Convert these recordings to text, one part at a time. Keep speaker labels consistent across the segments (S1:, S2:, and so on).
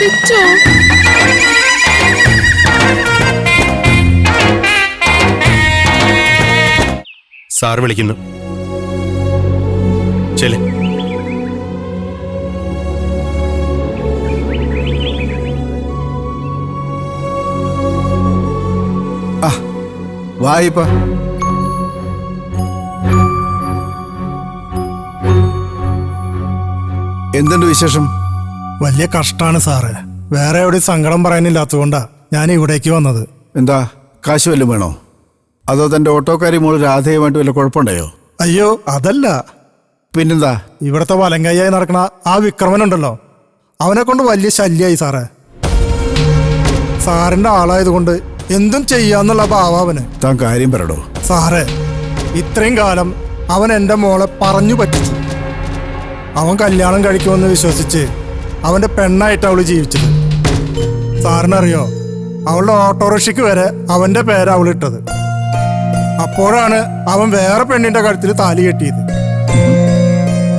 S1: മരിച്ചോ?
S2: സാർ വിളിക്കുന്നു. ചെല്.
S3: വായിപ്പ എന്തുണ്ട് വിശേഷം?
S4: വലിയ കഷ്ടാണ് സാറ്. വേറെ എവിടെ സങ്കടം പറയാനില്ലാത്തതുകൊണ്ടാ ഞാൻ ഇവിടേക്ക് വന്നത്.
S3: എന്താ, കാശ് വല്ലതും വേണോ? അതോ തന്റെ ഓട്ടോക്കാരി മോള് രാധയുമായിട്ട് വല്ല കുഴപ്പമുണ്ടായോ?
S4: അയ്യോ, അതല്ല.
S3: പിന്നെന്താ?
S4: ഇവിടുത്തെ വലങ്കയ്യായി നടക്കണ ആ വിക്രമനുണ്ടല്ലോ, അവനെ കൊണ്ട് വലിയ ശല്യായി സാറേ. സാറിന്റെ ആളായതുകൊണ്ട് എന്തും ചെയ്യാന്നുള്ള ഭാവന്.
S3: താൻ കാര്യം പറയടോ.
S4: സാറേ, ഇത്രയും കാലം അവൻ എൻ്റെ മോളെ പറഞ്ഞു പറ്റിച്ചു. അവൻ കല്യാണം കഴിക്കുമെന്ന് വിശ്വസിച്ച് അവന്റെ പെണ്ണായിട്ട് അവള് ജീവിച്ചത്. സാറിനറിയോ, അവളുടെ ഓട്ടോറിക്ഷയ്ക്ക് വരെ അവന്റെ പേര് അവളിട്ടത്. അപ്പോഴാണ് അവൻ വേറെ പെണ്ണിന്റെ കഴുത്തിൽ താലി കെട്ടിയത്.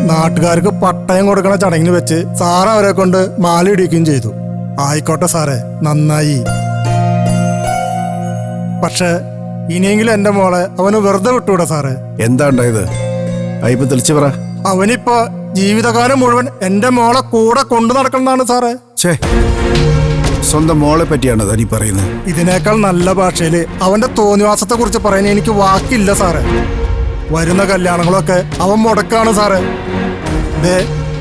S4: നാട്ടുകാർക്ക് പട്ടയം കൊടുക്കണ ചടങ്ങിന് വെച്ച് സാറ് അവരെ കൊണ്ട് മാല ഇടിക്കുകയും ചെയ്തു. ആയിക്കോട്ടെ സാറേ, നന്നായി. പക്ഷെ ഇനിയെങ്കിലും എന്റെ മോളെ അവന് വെറുതെ വിട്ടുകൂടാ സാറേ.
S3: എന്താ ഉണ്ടായത്? അയ്യപ്പ തെളിച്ചു പറ.
S4: അവനിപ്പോ ജീവിതകാലം മുഴുവൻ എന്റെ മോളെ കൂടെ കൊണ്ടു നടക്കണമെന്നാണ് സാറേ.
S3: ഛേ, സ്വന്തം മോളെ പറ്റിയാണ് തനി പറയുന്നത്.
S4: ഇതിനേക്കാൾ നല്ല ഭാഷയില് അവന്റെ തോന്നിവാസത്തെ കുറിച്ച് പറയാൻ എനിക്ക് വാക്കില്ല സാറേ. വരുന്ന കല്യാണങ്ങളൊക്കെ അവൻ മുടക്കാണ് സാറേ. ദേ,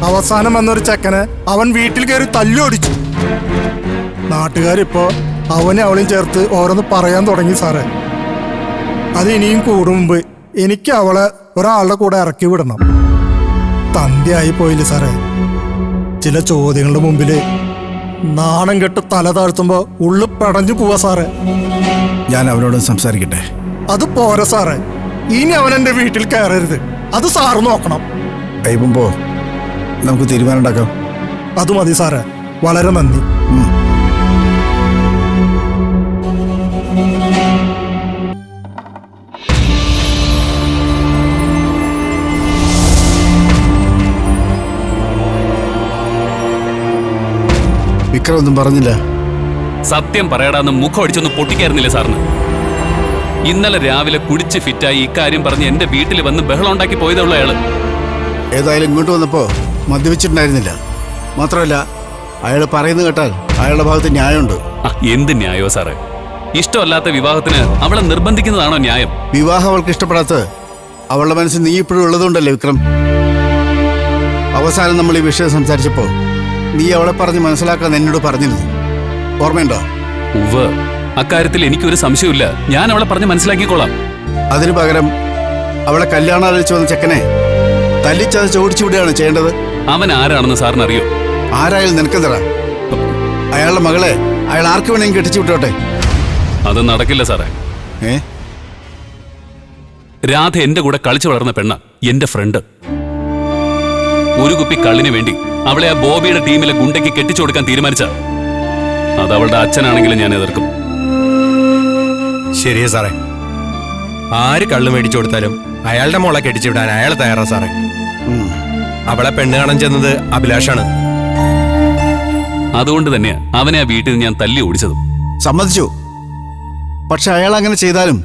S4: അവസാനം വന്നൊരു ചെക്കനെ അവൻ വീട്ടിൽ കയറി തല്ലുപിടിച്ചു. നാട്ടുകാരിപ്പോ അവനെ അവളെയും ചേർത്ത് ഓരോന്ന് പറയാൻ തുടങ്ങി സാറേ. അത് ഇനിയും കൂടും മുമ്പ് എനിക്ക് അവളെ ഒരാളുടെ കൂടെ ഇറക്കി വിടണം. തന്തിയായി പോയില്ല സാറേ. ചില ചോദ്യങ്ങളുടെ മുമ്പില് നാണം കെട്ട് തല താഴ്ത്തുമ്പോ ഉള്ളു പടഞ്ഞു പോവാ സാറേ.
S3: ഞാൻ അവനോട് സംസാരിക്കട്ടെ?
S4: അത് പോരാ സാറേ, ഇനി അവൻ എന്റെ വീട്ടിൽ കയറരുത്. അത് സാറ് നോക്കണം.
S3: അയ്യപ്പോ നമുക്ക് തീരുമാനം ഉണ്ടാക്കാം.
S4: അത് മതി സാറേ, വളരെ നന്ദി.
S3: വിക്രം ഒന്നും പറഞ്ഞില്ല.
S5: സത്യം പറയടാന്ന് മുഖം അടിച്ചൊന്ന് പൊട്ടിക്കായിരുന്നില്ല സാറിന്? ഇന്നലെ രാവിലെ കുടിച്ച് ഫിറ്റായി ഇക്കാര്യം പറഞ്ഞ് എന്റെ വീട്ടിൽ വന്ന് ബഹളം ഉണ്ടാക്കി പോയതുള്ള അയാള്.
S3: ഏതായാലും ഇങ്ങോട്ട് വന്നപ്പോ മദ്യപിച്ചിട്ടുണ്ടായിരുന്നില്ല. മാത്രമല്ല, അയാൾ പറയുന്നത് കേട്ടാൽ അയാളുടെ ഭാഗത്ത് ന്യായമുണ്ട്.
S5: എന്ത് ന്യായോ സാറേ? ഇഷ്ടമല്ലാത്ത വിവാഹത്തിന് അവളെ നിർബന്ധിക്കുന്നതാണോ ന്യായം?
S3: വിവാഹം അവൾക്ക് ഇഷ്ടപ്പെടാത്ത അവളുടെ മനസ്സിൽ നീ ഇപ്പോഴും ഉള്ളതുകൊണ്ടല്ലേ വിക്രം? അവസാനം നമ്മൾ ഈ വിഷയം സംസാരിച്ചപ്പോ നീ അവളെ പറഞ്ഞ് മനസ്സിലാക്കാൻ എന്നോട് പറഞ്ഞിരുന്നു, ഓർമ്മയുണ്ടോ?
S5: ഉവ്വ്, അക്കാര്യത്തിൽ എനിക്കൊരു സംശയമില്ല. ഞാൻ അവളെ പറഞ്ഞ് മനസ്സിലാക്കിക്കോളാം.
S3: അതിനു പകരം അവളെ കല്യാണം ആലോചിച്ച് വന്ന ചെക്കനെ തല്ലിച്ചതച്ച് ഓടിച്ചു വിടുകയാണ് ചെയ്യേണ്ടത്.
S5: അവൻ ആരാണെന്ന് സാറിന് അറിയോ?
S3: ആരായാലും നിനക്കെന്തറ? അയാളുടെ മകളെ അയാൾ ആർക്ക് വേണമെങ്കിൽ കെട്ടിച്ചു വിട്ടോട്ടെ.
S5: അത് നടക്കില്ല സാറേ. രാധ എന്റെ കൂടെ കളിച്ചു വളർന്ന പെണ്ണ, എന്റെ ഫ്രണ്ട്. ഒരു കുപ്പി കള്ളിന് വേണ്ടി അവളെ ആ ബോബിയുടെ ടീമിലെ ഗുണ്ടയ്ക്ക് കെട്ടിച്ചു കൊടുക്കാൻ തീരുമാനിച്ച അത് അവളുടെ അച്ഛനാണെങ്കിലും ഞാൻ എതിർക്കും.
S2: ശരിയാ സാറേ, ആര് കള്ളു മേടിച്ചു കൊടുത്താലും അയാളുടെ മോളെ കെട്ടിച്ചു വിടാൻ അയാൾ തയ്യാറാ സാറേ. അവളെ പെണ്ണ് കാണാൻ ചെന്നത് അഭിലാഷാണ്.
S5: അതുകൊണ്ട് തന്നെയാ അവനെ ആ വീട്ടിൽ ഞാൻ തല്ലി ഓടിച്ചതും.
S3: സമ്മതിച്ചു. പക്ഷെ അയാൾ അങ്ങനെ ചെയ്താലും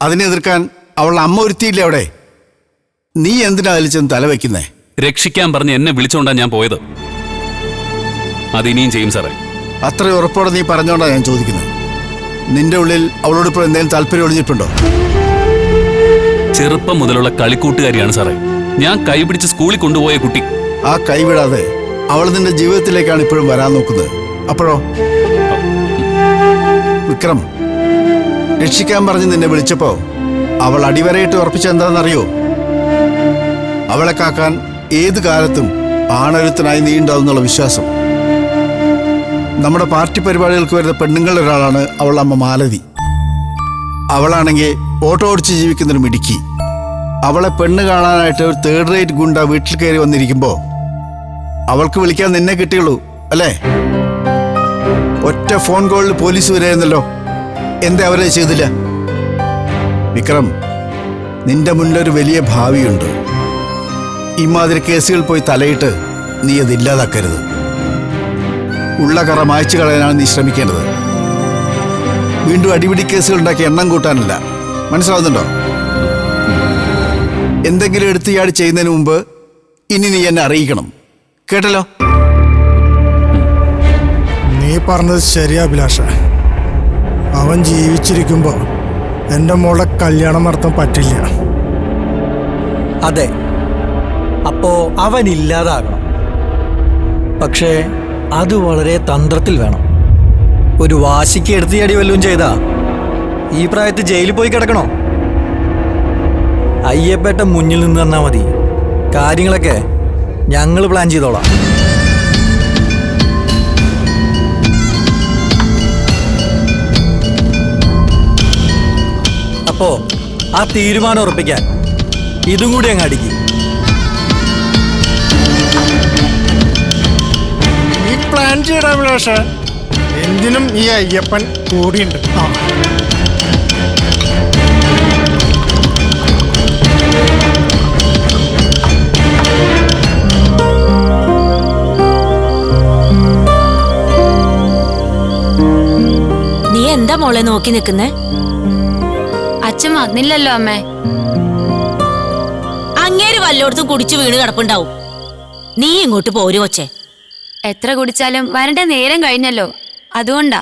S3: അതിനെ എതിർക്കാൻ അവളുടെ അമ്മ ഒരുത്തിയില്ലേ അവിടെ? നീ എന്തിനാ അതിൽ ചെന്ന് തലവെക്കുന്നേ?
S5: രക്ഷിക്കാൻ പറഞ്ഞ് എന്നെ വിളിച്ചോണ്ടാ ഞാൻ പോയത്. അതിനിയും ചെയ്യും സാറേ.
S3: അത്ര ഉറപ്പോടെ നീ പറഞ്ഞോണ്ടാ ഞാൻ ചോദിക്കുന്നത്. നിന്റെ ഉള്ളിൽ അവളോട് ഇപ്പോൾ എന്തെങ്കിലും താല്പര്യം ഒളിഞ്ഞിട്ടുണ്ടോ?
S5: ചെറുപ്പം മുതലുള്ള കളിക്കൂട്ടുകാരിയാണ് സാറേ. ഞാൻ കൈപിടിച്ച് സ്കൂളിൽ കൊണ്ടുപോയ കുട്ടി.
S3: ആ കൈവിടാതെ അവൾ നിന്റെ ജീവിതത്തിലേക്കാണ് ഇപ്പോഴും വരാൻ നോക്കുന്നത്. അപ്പോഴോ? വിക്രം, രക്ഷിക്കാൻ പറഞ്ഞ് നിന്നെ വിളിച്ചപ്പോ അവൾ അടിവരയിട്ട് ഉറപ്പിച്ചെന്താണെന്നറിയോ? അവളെ കാക്കാൻ ഏത് കാലത്തും ആണൊരുത്തനായി നീ ഉണ്ടാവുന്നുള്ള വിശ്വാസം. നമ്മുടെ പാർട്ടി പരിപാടികൾക്ക് വരുന്ന പെണ്ണുങ്ങളിൽ ഒരാളാണ് അവളുടെ അമ്മ മാലതി. അവളാണെങ്കിൽ ഓട്ടോ ഓടിച്ച് ജീവിക്കുന്നൊരു മിടുക്കി. അവളെ പെണ്ണ് കാണാനായിട്ട് ഒരു തേർഡ് റേറ്റ് ഗുണ്ട വീട്ടിൽ കയറി വന്നിരിക്കുമ്പോ അവൾക്ക് വിളിക്കാൻ നിന്നെ കിട്ടിയുള്ളൂ അല്ലേ? ഒറ്റ ഫോൺ കോളിൽ പോലീസ് വരായിരുന്നല്ലോ. എന്താ അവരെ ചെയ്തില്ല? വിക്രം, നിന്റെ മുന്നിലൊരു വലിയ ഭാവിയുണ്ട്. ഇമാതിരി കേസുകൾ പോയി തലയിട്ട് നീ അത് ഇല്ലാതാക്കരുത്. ഉള്ള കറ മായ്ച്ചു കളയാനാണ് നീ ശ്രമിക്കേണ്ടത്. വീണ്ടും അടിപിടി കേസുകൾ ഉണ്ടാക്കി എണ്ണം കൂട്ടാനല്ല. മനസ്സിലാവുന്നുണ്ടോ? എന്തെങ്കിലും എടുത്തിയാടി ചെയ്യുന്നതിന് മുമ്പ് ഇനി നീ എന്നെ അറിയിക്കണം. കേട്ടല്ലോ?
S4: നീ പറഞ്ഞത് ശരിയാ അഭിലാഷ. അവൻ ജീവിച്ചിരിക്കുമ്പോ എൻ്റെ മോളുടെ കല്യാണം നടത്താൻ പറ്റില്ല.
S1: അതെ, അപ്പോ അവൻ ഇല്ലാതാകണം. പക്ഷേ അത് വളരെ തന്ത്രത്തിൽ വേണം. ഒരു വാശിക്ക് എടുത്തിയടി വല്ലതും ചെയ്താ ഈ പ്രായത്തിൽ ജയിലിൽ പോയി കിടക്കണോ? അയ്യപ്പേട്ട മുന്നിൽ നിന്ന് തന്നാ മതി. കാര്യങ്ങളൊക്കെ ഞങ്ങൾ പ്ലാൻ ചെയ്തോളാം. അപ്പോ ആ തീരുമാനം ഉറപ്പിക്കാൻ ഇതും കൂടി അങ്ങ് അടിക്കും.
S4: ഈ പ്ലാൻ ചെയ്യട അഭിലാഷ. എന്തിനും ഈ അയ്യപ്പൻ കൂടിയുണ്ട്.
S6: നീ എന്താ മോളെ നോക്കി നിൽക്കുന്നേ?
S7: അച്ഛൻ വന്നില്ലല്ലോ അമ്മേ.
S6: അങ്ങേര് വല്ലോടത്തും കുടിച്ചു വീണ് കിടപ്പുണ്ടാവും. നീ ഇങ്ങോട്ട് പോരു കൊച്ചേ.
S7: എത്ര കുടിച്ചാലും വരണ്ട നേരം കഴിഞ്ഞല്ലോ, അതുകൊണ്ടാ.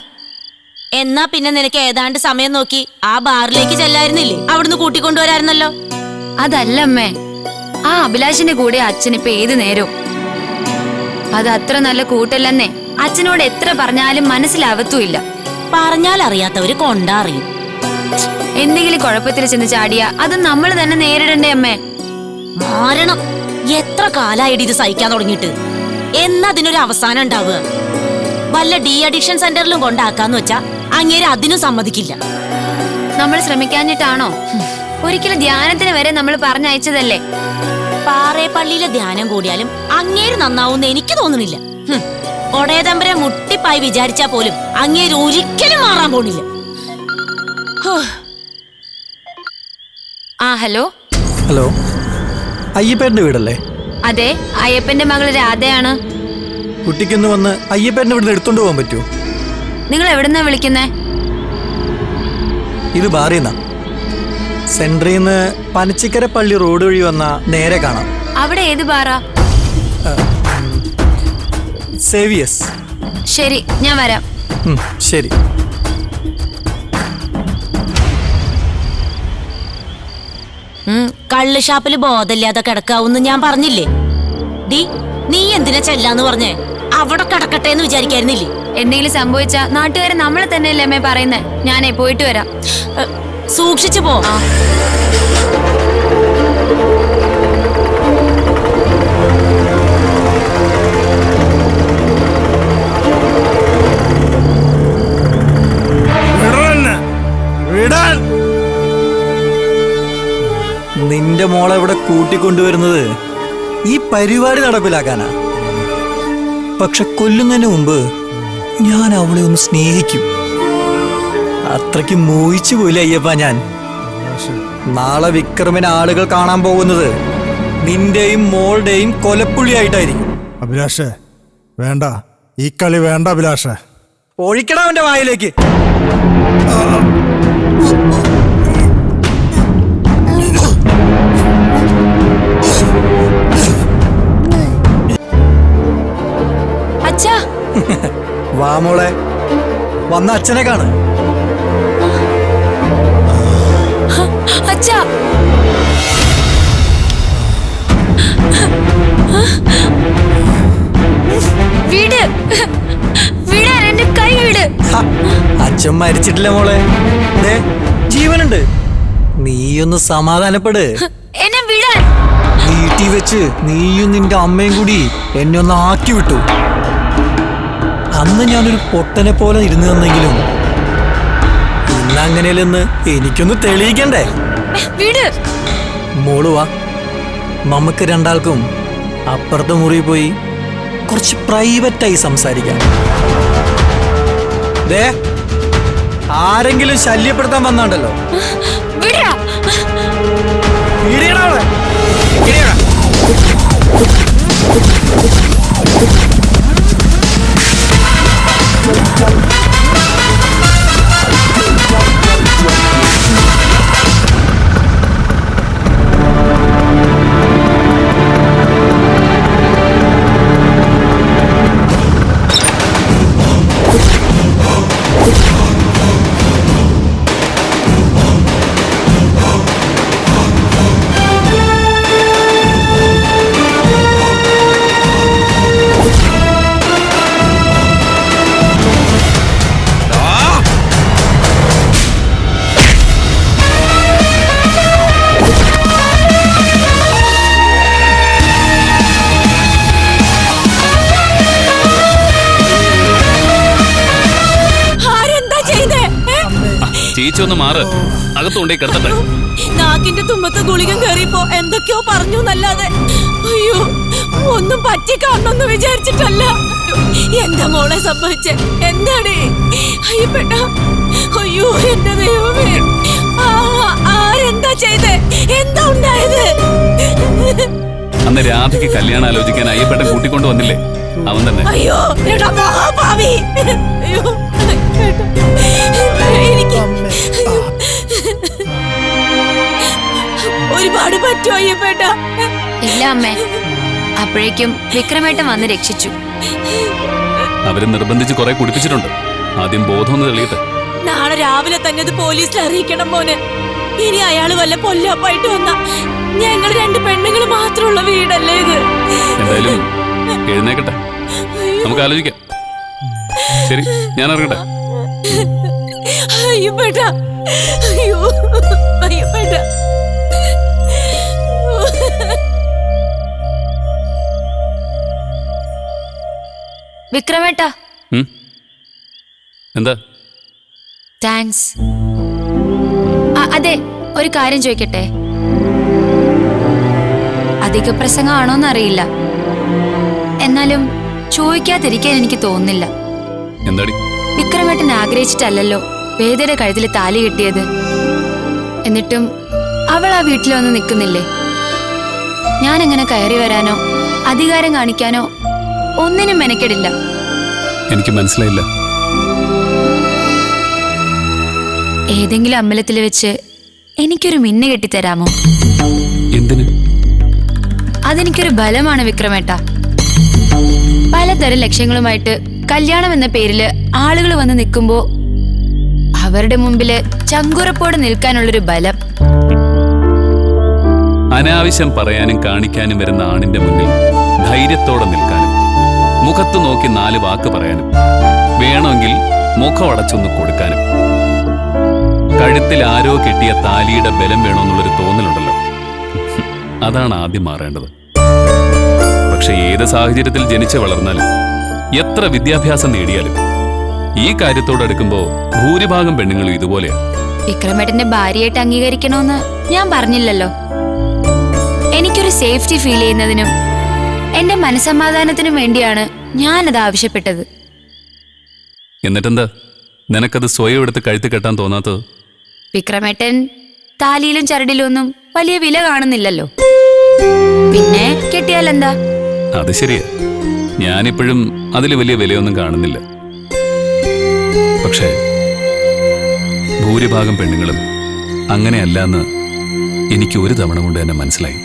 S6: എന്നാ പിന്നെ നിനക്ക് ഏതാണ്ട് സമയം നോക്കി ആ ബാറിലേക്ക് ചെല്ലായിരുന്നില്ലേ? അവിടുന്ന് കൂട്ടിക്കൊണ്ടുവരായിരുന്നല്ലോ.
S7: അതല്ല അമ്മേ, ആ അഭിലാഷിന്റെ കൂടെ അച്ഛനിപ്പോ ഏത് നേരവും. അത് അത്ര നല്ല കൂട്ടല്ലെന്നേ അച്ഛനോട് എത്ര പറഞ്ഞാലും മനസ്സിലാവത്തുമില്ല.
S6: പറഞ്ഞാൽ അറിയാത്തവര് കൊണ്ടറിയും.
S7: എന്തെങ്കിലും കുഴപ്പത്തിൽ ചെന്ന് ചാടിയ അത് നമ്മൾ തന്നെ നേരിടണ്ടേ അമ്മേ?
S6: മാറണം. എത്ര കാലായിട്ട് ഇത് സഹിക്കാൻ തുടങ്ങിയിട്ട്. എന്നാ അതിനൊരു അവസാനം ഉണ്ടാവുക? വല്ല ഡി അഡിക്ഷൻ സെന്ററിലും കൊണ്ടാക്കാന്ന് വെച്ചാ അങ്ങേര് അതിനും സമ്മതിക്കില്ല.
S7: നമ്മൾ ശ്രമിക്കാഞ്ഞിട്ടാണോ? ഒരിക്കലും ധ്യാനത്തിന് വരെ നമ്മൾ പറഞ്ഞയച്ചതല്ലേ.
S6: പാറേപ്പള്ളിയിലെ ധ്യാനം കൂടിയാലും അങ്ങേര് നന്നാവൂന്ന് എനിക്ക് തോന്നുന്നില്ല. ഒടേതമ്പരെ മുട്ടിപ്പായി വിചാരിച്ചാ പോലും അങ്ങേര് ഒരിക്കലും മാറാൻ പോണില്ല.
S7: ആ ഹലോ.
S1: ഹലോ, അയ്യപ്പേട്ടൻ്റെ വീടല്ലേ?
S7: അതെ, അയ്യപ്പന്റെ മകള് രാധയാണ്.
S1: കുട്ടിക്കൊന്ന് വന്ന് അയ്യപ്പേട്ടൻ്റെ വീട്ടിൽ എടുത്തോണ്ട് പോകാൻ പറ്റുമോ?
S7: നിങ്ങൾ എവിടുന്നാ വിളിക്കുന്നേ?
S1: ഇത് ബാറിന്നാ. സെൻട്രിൽ നിന്ന് പനച്ചിക്കര പള്ളി റോഡ് വഴി വന്ന നേരെ കാണാം.
S7: അവിടെ ഏത് ബാറാ?
S1: സേവിയസ്.
S7: ശരി, ഞാൻ വരാം.
S1: ശരി.
S6: കള്ള് ഷാപ്പില് ബോധമില്ലാതെ കിടക്കാവൂന്ന് ഞാൻ പറഞ്ഞില്ലേ? ഡി, നീ എന്തിനാ ചെല്ലാന്ന് പറഞ്ഞേ? അവിടെ കിടക്കട്ടെ എന്ന് വിചാരിക്കായിരുന്നില്ലേ?
S7: എന്തെങ്കിലും സംഭവിച്ചാ നാട്ടുകാരെ നമ്മളെ തന്നെയല്ലേ അമ്മേ പറയുന്നേ. ഞാനേ പോയിട്ട് വരാം.
S6: സൂക്ഷിച്ചു പോ.
S1: നിന്റെ മോളെ ഇവിടെ കൂട്ടിക്കൊണ്ടുവരുന്നത് ഈ പരിപാടി നടപ്പിലാക്കാനാ. പക്ഷെ കൊല്ലുന്നതിന് മുമ്പ് ഞാൻ അവളെ ഒന്ന് സ്നേഹിക്കും. അത്രയ്ക്ക് മോഹിച്ചു പോയില്ല അയ്യപ്പ ഞാൻ. നാളെ വിക്രമിനെ ആളുകൾ കാണാൻ പോകുന്നത് നിന്റെയും മോളുടെയും കൊലപ്പുള്ളിയായിട്ടായിരിക്കും.
S4: അഭിലാഷ വേണ്ട, ഈ കളി വേണ്ട അഭിലാഷ.
S1: ഒഴിക്കടാ അവന്റെ വായിലേക്ക്.
S7: അച്ഛാ.
S1: വാ മോളെ, വന്ന അച്ഛനെ കാണ്.
S7: അച്ഛാ. വീട് വീടാൻ എന്റെ കൈ വീട്.
S1: അച്ഛൻ മരിച്ചിട്ടില്ല മോളെ, ദേ ജീവനുണ്ട്. നീയൊന്ന് സമാധാനപ്പെട്.
S7: എന്നെ വിടാൻ.
S1: വീട്ടിൽ വെച്ച് നീയും നിന്റെ അമ്മയും കൂടി എന്നെ ഒന്ന് ആക്കി വിട്ടു. അന്ന് ഞാനൊരു പൊട്ടനെ പോലെ ഇരുന്നു തന്നെങ്കിലും ഇന്ന് അങ്ങനെയല്ലെന്ന് എനിക്കൊന്ന് തെളിയിക്കണ്ടേ?
S7: വീട്.
S1: മോള് വാ, നമുക്ക് രണ്ടാൾക്കും അപ്പുറത്തെ മുറി പോയി കുറച്ച് പ്രൈവറ്റായി സംസാരിക്കാം. ദേ, ആരെങ്കിലും ശല്യപ്പെടുത്താൻ വന്നാണ്ടല്ലോ.
S7: വിടാ.
S1: വീടിയടാ അവിടെ.
S5: നീച്ചൊന്ന് മാറ്, അകത്തുകൊണ്ടേ കിടത്തട്ടെ.
S6: നാക്കിന്റെ തുമ്പത്ത് ഗുളികം കയറിയപ്പോ എന്തൊക്കെയോ പറഞ്ഞു എന്നല്ലാതെ അയ്യോ ഒന്നും പറ്റി കാണണമെന്ന് വിചാരിച്ചിട്ടല്ല. എന്താ മോളെ സംഭവിച്ചേ? എന്താണ്? അയ്യപ്പെട്ട അയ്യോ എന്റെ ദൈവമേ, ആരെന്താ ചെയ്തേ? എന്താ ഉണ്ടായത്?
S5: അന്ന് രാധയ്ക്ക് കല്യാണം ആലോചിക്കാൻ അയ്യപ്പെട്ട കൂട്ടിക്കൊണ്ട് വന്നില്ലേ, അവൻ തന്നെ.
S6: അയ്യോ എടാ മഹാഭാവി, അയ്യോ എനിക്ക് ഒരുപാട് പറ്റുമോ അയ്യപ്പേട്ട?
S7: ഇല്ല അമ്മേ, അപ്പോഴേക്കും വിക്രമേട്ടൻ വന്ന് രക്ഷിച്ചു.
S5: അവര് നിർബന്ധിച്ച് കുറെ കുടിപ്പിച്ചിട്ടുണ്ട്. ആദ്യം ബോധം ഒന്ന് തെളിയട്ടെ.
S6: നാളെ രാവിലെ തന്നെ അത് പോലീസിൽ അറിയിക്കണം മോനെ. ഇനി അയാള് വല്ല പൊല്ലാപ്പായിട്ട് വന്ന ഞങ്ങൾ രണ്ട് പെണ്ണുങ്ങൾ മാത്രമുള്ള വീടല്ലേ ഇത്?
S5: എന്തായാലും എഴുന്നേക്കട്ടെ, നമുക്ക് ആലോചിക്കാം. ശരി, ഞാൻ ഇറങ്ങട്ടെ.
S6: അയ്യപ്പേട്ട, അയ്യോ അയ്യപ്പേട്ട.
S7: വിക്രമേട്ട,
S5: എന്താ?
S7: താങ്ക്സ്. അതെ, ഒരു കാര്യം ചോദിക്കട്ടെ? അധിക പ്രസംഗമാണോന്നറിയില്ല, എന്നാലും ചോദിക്കാതിരിക്കാൻ എനിക്ക് തോന്നുന്നില്ല.
S5: എന്താടി?
S7: വിക്രമേട്ടൻ ആഗ്രഹിച്ചിട്ടല്ലല്ലോ വേദയുടെ കഴുത്തിൽ താലി കിട്ടിയത്. എന്നിട്ടും അവൾ ആ വീട്ടിൽ വന്ന് നിൽക്കുന്നില്ലേ? ഞാൻ അങ്ങനെ കയറി വരാനോ അധികാരം കാണിക്കാനോ ഒന്നിനും മെനക്കെടില്ല.
S5: എനിക്ക് മനസ്സിലായില്ല.
S7: ഏതെങ്കിലും അമ്പലത്തിൽ വെച്ച് എനിക്കൊരു മിന്നു കെട്ടിത്തരാമോ?
S5: എന്തിന്?
S7: അതെനിക്കൊരു ബലമാണ് വിക്രമേട്ട. പലതരം ലക്ഷ്യങ്ങളുമായിട്ട് കല്യാണം എന്ന പേരില് ആളുകൾ വന്ന് നിൽക്കുമ്പോ അവരുടെ മുമ്പില് ചങ്കുറപ്പോടെ നിൽക്കാനുള്ളൊരു ബലം.
S5: അനാവശ്യം പറയാനും കാണിക്കാനും വരുന്ന ആണിന്റെ മുന്നിൽ ധൈര്യത്തോടെ നിൽക്കാനും, മുഖത്ത് നോക്കി 4 വാക്ക് പറയാനും, വേണമെങ്കിൽ മുഖം അടച്ചൊന്ന് കൊടുക്കാനും. കഴുത്തിൽ ആരോ കെട്ടിയ താലിയുടെ ബലം വേണമെന്നുള്ളൊരു തോന്നലുണ്ടല്ലോ, അതാണ് ആദ്യം മാറേണ്ടത്. പക്ഷെ ഏത് സാഹചര്യത്തിൽ ജനിച്ചു വളർന്നാലും എത്ര വിദ്യാഭ്യാസം നേടിയാലും ഈ കാര്യത്തോടെടുക്കുമ്പോ ഭൂരിഭാഗം പെണ്ണുങ്ങളും ഇതുപോലെയാ.
S7: വിക്രമേട്ടന്റെ ഭാര്യയായിട്ട് അംഗീകരിക്കണമെന്ന് ഞാൻ പറഞ്ഞില്ലല്ലോ. എനിക്കൊരു സേഫ്റ്റി ഫീൽ ചെയ്യുന്നതിനും എന്റെ മനസ്സമാധാനത്തിനും വേണ്ടിയാണ് ഞാനത് ആവശ്യപ്പെട്ടത്.
S5: എന്നിട്ടെന്താ നിനക്കത് സ്വയം എടുത്ത് കഴുത്ത് കെട്ടാൻ തോന്നാത്തത്?
S7: വിക്രമേട്ടൻ താലിയിലും ചരടിലും ഒന്നും വലിയ വില കാണുന്നില്ലല്ലോ, പിന്നെ കെട്ടിയാലെന്താ?
S5: അത് ശരിയാ, ഞാനിപ്പോഴും അതിൽ വലിയ വിലയൊന്നും കാണുന്നില്ല. പക്ഷേ ഭൂരിഭാഗം പെണ്ണുങ്ങളും അങ്ങനെയല്ലെന്ന് എനിക്ക് ഒരു തവണ കൊണ്ട് തന്നെ മനസ്സിലായി.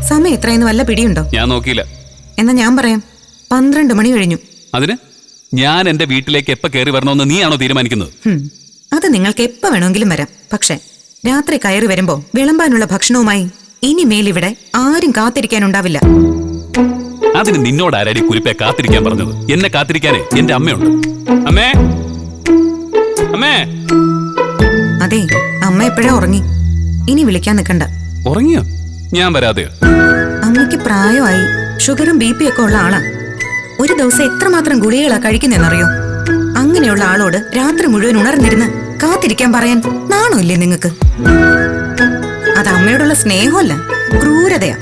S8: സമയം എത്രയെന്ന് വല്ല പിടിയുണ്ടോ?
S5: ഞാൻ നോക്കിയില്ല.
S8: എന്നാ ഞാൻ പറയാം, 12 മണി കഴിഞ്ഞു.
S5: അതിന് ഞാൻ എന്റെ വീട്ടിലേക്ക് എപ്പ കയറി വരണമെന്ന് നീയാണോ തീരുമാനിക്കുന്നത്?
S8: അത് നിങ്ങൾക്ക് എപ്പോ വേണമെങ്കിലും വരാം. പക്ഷെ രാത്രി കയറി വരുമ്പോ വിളമ്പാനുള്ള ഭക്ഷണവുമായി ഇനിമേൽ ഇവിടെ ആരും കാത്തിരിക്കാനുണ്ടാവില്ല.
S5: അതിന് നിന്നോട് ആരാടി കുരിപ്പെ കാത്തിരിക്കാൻ പറഞ്ഞത്? എന്നെ കാത്തിരിക്കാനേ എന്റെ അമ്മയുണ്ട്. അമ്മേ, അമ്മേ.
S8: അതെ, അമ്മ എപ്പോഴാ ഉറങ്ങി. ഇനി വിളിക്കാൻ നിൽക്കണ്ട.
S5: ഉറങ്ങിയോ? ഞാൻ വരാതെയോ?
S8: അമ്മയ്ക്ക് പ്രായമായി, ഷുഗറും BP ഒക്കെ ഉള്ള ആളാ. ഒരു ദിവസം എത്രമാത്രം ഗുളികളാ കഴിക്കുന്നെന്നറിയോ? അങ്ങനെയുള്ള ആളോട് രാത്രി മുഴുവൻ ഉണർന്നിരുന്ന് കാത്തിരിക്കാൻ പറയാൻ നാണമില്ലേ നിങ്ങൾക്ക്? അത് അമ്മയോടുള്ള സ്നേഹമല്ല, ക്രൂരതയാ.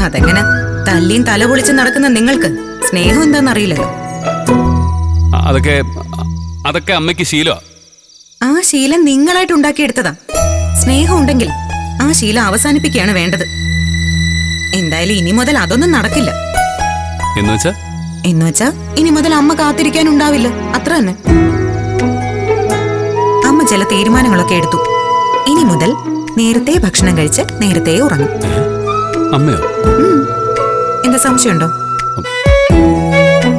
S8: അതെങ്ങനെ തല്ലിയും തല പൊളിച്ച് നടക്കുന്ന നിങ്ങൾക്ക് സ്നേഹം എന്താന്നറിയില്ലല്ലോ.
S5: അതൊക്കെ അമ്മയ്ക്ക് ശീലമാ.
S8: ആ ശീലം നിങ്ങളായിട്ട് ഉണ്ടാക്കിയെടുത്തതാ. സ്നേഹം ഉണ്ടെങ്കിൽ ആ ശീലം അവസാനിപ്പിക്കുകയാണ് വേണ്ടത്. എന്തായാലും ഇനി മുതൽ അതൊന്നും നടക്കില്ല. എന്നുവെച്ചാ ഇനി മുതൽ അമ്മ കാത്തിരിക്കാനുണ്ടാവില്ല, അത്ര തന്നെ. അമ്മ ചില തീരുമാനങ്ങളൊക്കെ എടുത്തു. ഇനി മുതൽ നേരത്തെ ഭക്ഷണം കഴിച്ച് നേരത്തെ ഉറങ്ങും. എന്താ സംശയമുണ്ടോ?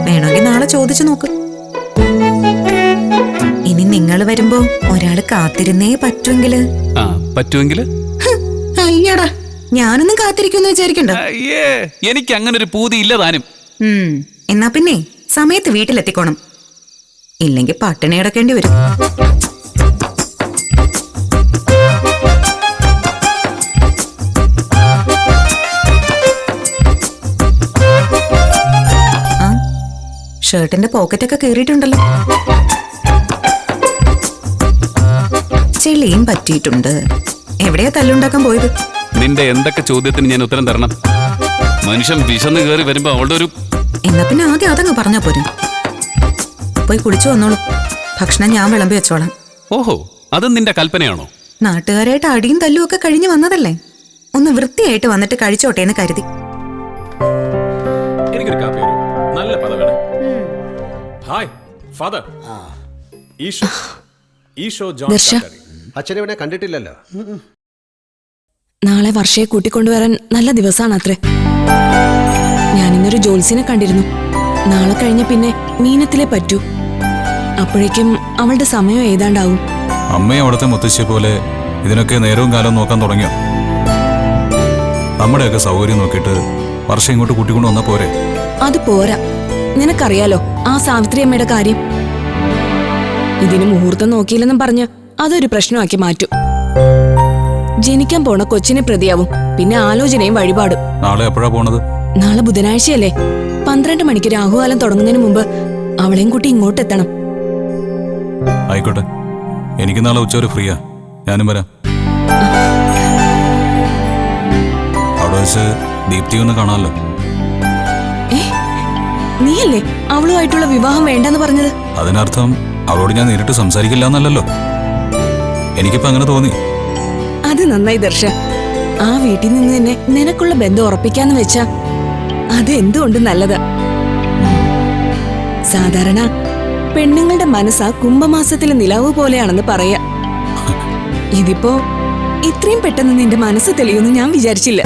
S8: വേണമെങ്കിൽ നാളെ ചോദിച്ചു നോക്ക്. ഇനി നിങ്ങൾ വരുമ്പോ ഒരാള് കാത്തിരുന്നേ പറ്റുമെങ്കില്.
S5: പറ്റുമെങ്കില്?
S8: അയ്യടാ, ഞാനൊന്നും കാത്തിരിക്കുമെന്ന് വിചാരിക്കണ്ട.
S5: അയ്യേ, എനിക്ക് അങ്ങനെ ഒരു പൂതി ഇല്ല താനും.
S8: എന്നാ പിന്നെ സമയത്ത് വീട്ടിലെത്തിക്കോണം, ഇല്ലെങ്കിൽ പട്ടിണി കിടക്കേണ്ടി വരും. ആ, ഷർട്ടിന്റെ പോക്കറ്റൊക്കെ കീറിയിട്ടുണ്ടല്ലോ. ചെളിയും പറ്റിയിട്ടുണ്ട്. എവിടെയാ തല്ലുണ്ടാക്കാൻ പോയത്?
S5: നിന്റെ എന്തൊക്കെ ചോദ്യത്തിന് ഞാൻ ഉത്തരം തരണം? മനുഷ്യൻ വിശന്ന് കയറി വരുമ്പോ അവളുടെ ഒരു...
S8: എന്നാ പിന്നെ ആദ്യം അതങ്ങ് പറഞ്ഞാ പോരെ. പോയി കുടിച്ചു വന്നോളൂ, ഭക്ഷണം ഞാൻ വിളമ്പി വെച്ചോളാം.
S5: ഓഹോ, അതും നിന്റെ കൽപ്പനയാണോ?
S8: നാട്ടുകാരായിട്ട് അടിയും തല്ലും ഒക്കെ കഴിഞ്ഞു വന്നതല്ലേ, ഒന്ന് വൃത്തിയായിട്ട് വന്നിട്ട് കഴിച്ചോട്ടെ എന്ന് കരുതി.
S5: എനിക്കൊരു കാപ്പി വരൂ. നല്ല പദവേണ. Hi father. ഈശോ ജോൺ സാക്കറി.
S9: അച്ഛനെ ഇവിടെ കണ്ടിട്ടില്ലല്ലോ.
S10: നാളെ വർഷയെ കൂട്ടിക്കൊണ്ടുവരാൻ നല്ല ദിവസമാണ് അത്രേ. ഞാനിന്നൊരു ജോത്സ്യനെ കണ്ടിരുന്നു. നാളെ കഴിഞ്ഞ പിന്നെ മീനത്തിലേ പറ്റൂ. അപ്പോഴേക്കും അവളുടെ സമയം ഏതാണ്ടാവും.
S11: അമ്മയെ അവിടുത്തെ മുത്തശ്ശിയെ പോലെ ഇതിനൊക്കെ നേരവും കാലവും നോക്കാൻ തുടങ്ങിയോ? നമ്മുടെയൊക്കെ സൗകര്യം നോക്കിയിട്ട് വർഷം ഇങ്ങോട്ട് കൂട്ടിക്കൊണ്ട് വന്നാ പോരെ?
S10: അത് പോരാ. നിനക്കറിയാലോ ആ സാവിത്രി അമ്മയുടെ കാര്യം. ഇതിന് മുഹൂർത്തം നോക്കിയില്ലെന്നും പറഞ്ഞ് അതൊരു പ്രശ്നമാക്കി മാറ്റും. ജനിക്കാൻ പോണ കൊച്ചിനെ പ്രതിയാവും, പിന്നെ ആലോചനയും വഴിപാടും.
S11: നാളെ എപ്പോഴാ പോണത്?
S10: നാളെ ബുധനാഴ്ചയല്ലേ. 12 മണിക്ക് രാഹുകാലം തുടങ്ങുന്നതിന് മുമ്പ് അവളെയും കൂട്ടി ഇങ്ങോട്ട് എത്തണം.
S11: ആയിക്കോട്ടെ, എനിക്ക് നാളെ ഉച്ചവരെ ഫ്രീയാ, ഞാനും വരാം. അവിടെ വെച്ച് ദീപ്തി ഒന്ന് കാണാമല്ലോ.
S10: നീയല്ലേ അവളുമായിട്ടുള്ള വിവാഹം വേണ്ടെന്ന് പറഞ്ഞത്?
S11: അതിനർത്ഥം അവളോട് ഞാൻ നേരിട്ട് സംസാരിക്കില്ല എന്നല്ലല്ലോ. എനിക്കിപ്പോ അങ്ങനെ തോന്നി.
S10: അത് നന്നായി ദർശ. ആ വീട്ടിൽ നിന്ന് തന്നെ നിനക്കുള്ള ബന്ധം ഉറപ്പിക്കാന്ന് വെച്ചാ അത് എന്തുകൊണ്ട് നല്ലതാ. സാധാരണ പെണ്ണുങ്ങളുടെ മനസ്സാ കുംഭമാസത്തിലെ നിലാവ് പോലെയാണെന്ന് പറയാ. ഇതിപ്പോ ഇത്രയും പെട്ടെന്ന് നിന്റെ മനസ്സ് തെളിയുമെന്ന് ഞാൻ വിചാരിച്ചില്ല.